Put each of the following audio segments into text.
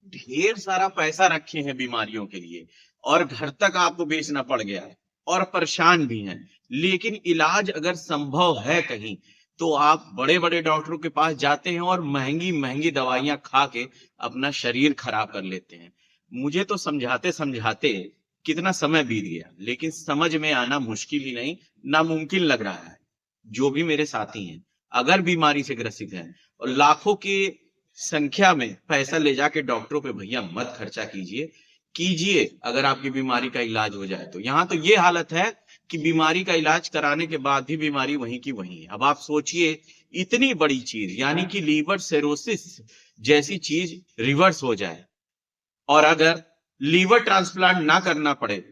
ढेर सारा पैसा रखे हैं बीमारियों के लिए और घर तक आपको बेचना पड़ गया है और परेशान भी हैं, लेकिन इलाज अगर संभव है कहीं तो आप बड़े बड़े डॉक्टरों के पास जाते हैं और महंगी महंगी दवाइयां खा के अपना शरीर खराब कर लेते हैं। मुझे तो समझाते समझाते कितना समय बीत गया, लेकिन समझ में आना मुश्किल ही नहीं, नामुमकिन लग रहा है। जो भी मेरे साथी हैं, अगर बीमारी से ग्रसित हैं और लाखों की संख्या में पैसा ले जाके डॉक्टरों पे भैया मत खर्चा कीजिए। कीजिए अगर आपकी बीमारी का इलाज हो जाए तो। यहाँ तो ये हालत है कि बीमारी का इलाज कराने के बाद भी बीमारी वहीं की वहीं है। अब आप सोचिए, इतनी बड़ी चीज यानी कि लीवर सिरोसिस जैसी चीज रिवर्स हो जाए और अगर लीवर ट्रांसप्लांट ना करना पड़े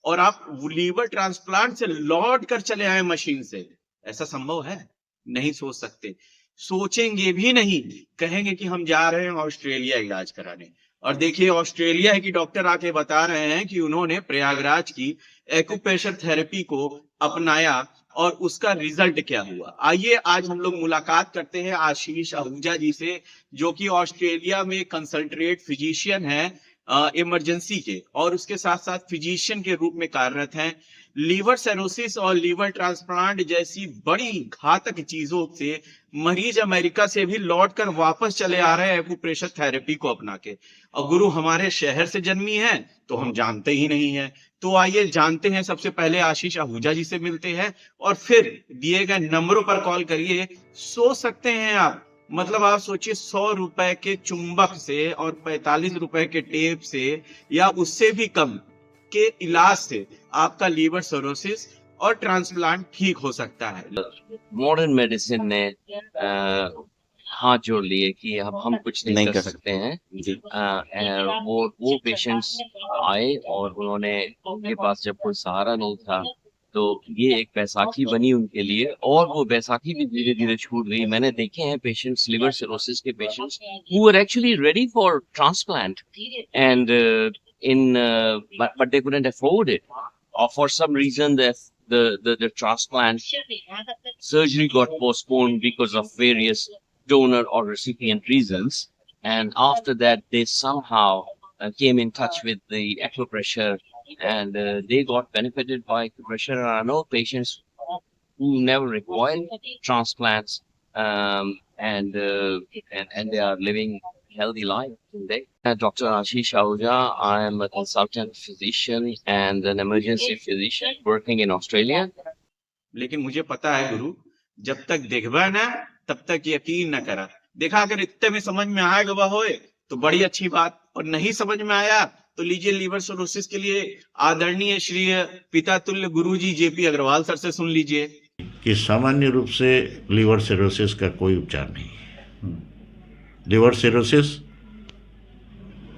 और आप लीवर ट्रांसप्लांट से लौट कर चले आए मशीन से, ऐसा संभव है? नहीं सोच सकते, सोचेंगे भी नहीं। कहेंगे कि हम जा रहे हैं ऑस्ट्रेलिया इलाज कराने। और देखिए ऑस्ट्रेलिया की डॉक्टर आके बता रहे हैं कि उन्होंने प्रयागराज की एक्यूप्रेशर थेरेपी को अपनाया और उसका रिजल्ट क्या हुआ। आइए आज हम लोग मुलाकात करते हैं आशीष आहूजा जी से, जो कि ऑस्ट्रेलिया में कंसल्ट्रेट फिजिशियन है इमरजेंसी के, और उसके साथ साथ फिजिशियन के रूप में कार्यरत हैं। लीवर सिरोसिस और लीवर ट्रांसप्लांट जैसी बड़ी घातक चीजों से मरीज अमेरिका से भी लौटकर वापस चले आ रहे हैं एक्यूप्रेशर थेरेपी को अपना के। और गुरु हमारे शहर से जन्मी है तो हम जानते ही नहीं है। तो आइए जानते हैं, सबसे पहले आशीष आहूजा जी से मिलते हैं और फिर दिए गए नंबरों पर कॉल करिए। सोच सकते हैं आप, मतलब आप सोचिए 100 रुपए के चुंबक से और 45 रुपए के टेप से या उससे भी कम के इलाज से आपका लीवर सिरोसिस और ट्रांसप्लांट ठीक हो सकता है। मॉडर्न मेडिसिन ने हाथ जोड़ लिए कि अब हम कुछ नहीं कर सकते हैं। वो पेशेंट्स आए और उनके पास जब कोई सहारा नहीं था तो ये एक बैसाखी बनी उनके लिए, और वो बैसाखी भी धीरे धीरे छूट गई। मैंने देखे हैं पेशेंट्स, लिवर सिरोसिस के patients who were actually ready for transplant and but they couldn't afford it, or for some reason the transplant surgery got postponed because of various donor or recipient reasons, and after that they somehow came in touch with the acupressure, and they got benefited by acupressure. And I know patients who never required transplants, and they are living healthy life today. Dr. Ashish Ahuja, I am a consultant physician and an emergency physician working in Australia. लेकिन मुझे पता है गुरु, जब तक देखबा ना तब तक यकीन न करा। देखा अगर इतने में समझ में आएगा होए तो बड़ी अच्छी बात, और नहीं समझ में आया तो लीजिए लीवर सिरोसिस के लिए आदरणीय श्री पिता तुल्य गुरुजी जेपी अग्रवाल सर से सुन लीजिए। कि सामान्य रूप से लीवर सिरोसिस का कोई उपचार नहीं है। लीवर सिरोसिस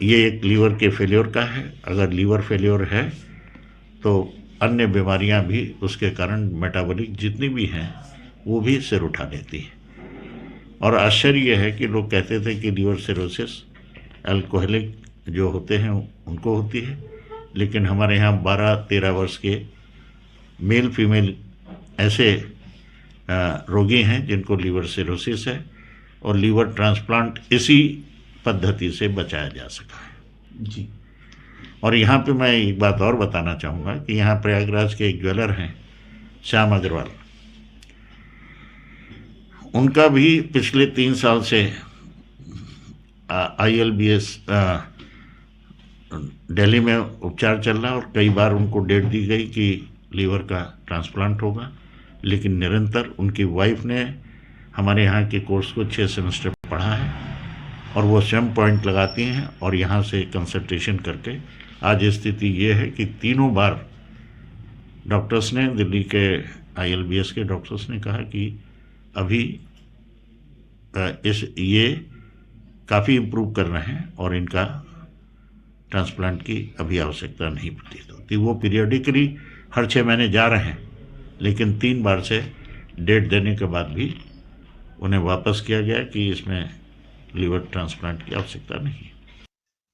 ये एक लीवर के फेलियर का है। अगर लीवर फेलियर है तो अन्य बीमारियां भी उसके कारण मेटाबॉलिक जितनी भी हैं वो भी सिर उठा लेती है। और आश्चर्य यह है कि लोग कहते थे कि लीवर सिरोसिस अल्कोहलिक जो होते हैं उनको होती है, लेकिन हमारे यहाँ 12-13 वर्ष के मेल फीमेल ऐसे रोगी हैं जिनको लीवर सिरोसिस है, और लीवर ट्रांसप्लांट इसी पद्धति से बचाया जा सका है जी। और यहाँ पे मैं एक बात और बताना चाहूँगा कि यहाँ प्रयागराज के एक ज्वेलर हैं श्याम अग्रवाल, उनका भी पिछले 3 साल से ILBS दिल्ली में उपचार चल रहा है, और कई बार उनको डेट दी गई कि लीवर का ट्रांसप्लांट होगा, लेकिन निरंतर उनकी वाइफ ने हमारे यहाँ के कोर्स को 6 सेमेस्टर पढ़ा है और वो स्वयं पॉइंट लगाती हैं, और यहाँ से कंसल्टेशन करके आज स्थिति ये है कि 3 बार डॉक्टर्स ने, दिल्ली के ILBS के डॉक्टर्स ने कहा कि अभी ये काफ़ी इम्प्रूव कर रहे हैं और इनका ट्रांसप्लांट की अभी आवश्यकता नहीं प्रतीत होती। वो पीरियडिकली हर 6 महीने जा रहे हैं, लेकिन 3 बार से डेट देने के बाद भी उन्हें वापस किया गया कि इसमें लीवर ट्रांसप्लांट की आवश्यकता नहीं।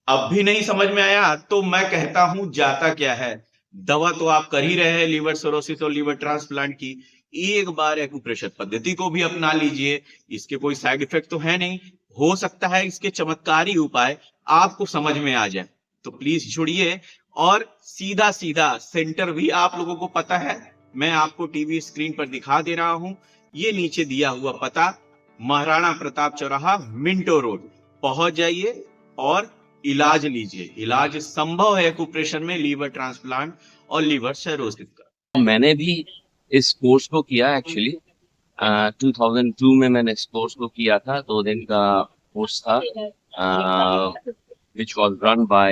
अब भी नहीं समझ में आया तो मैं कहता हूं जाता क्या है। दवा तो आप कर ही रहे हैं लीवर सिरोसिस और लीवर ट्रांसप्लांट की, एक बार एक्यूप्रेशर पद्धति को भी अपना लीजिए। इसके कोई साइड इफेक्ट तो है नहीं, हो सकता है इसके चमत्कारी उपाय आपको समझ में आ जाए। तो प्लीज जुड़िए, और सीधा सीधा सेंटर भी आप लोगों को पता है, मैं आपको टीवी स्क्रीन पर दिखा दे रहा हूं। ये नीचे दिया हुआ पता, महाराणा प्रताप चौराहा, मिंटो रोड, पहुंच जाइए और इलाज लीजिए। इलाज संभव है कुपोषण में, लीवर ट्रांसप्लांट और लीवर सिरोसिस का। मैंने भी इस कोर्स को किया एक्चुअली। 2002 में मैंने इस कोर्स को किया था, 2 दिन का कोर्स था, which was run by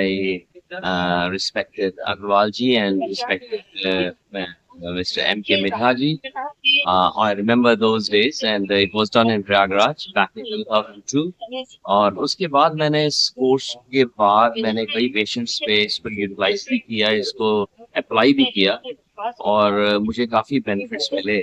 respected Agrawal ji and respected Mr. M.K. Midha ji. I remember those days, and it was done in Prayagraj back in 2002. और उसके बाद मैंने इस कोर्स के बाद मैंने कई पेशेंट्स पे इसको यूटिलाइज भी किया, इसको अप्लाई भी किया, और मुझे काफी बेनिफिट्स मिले।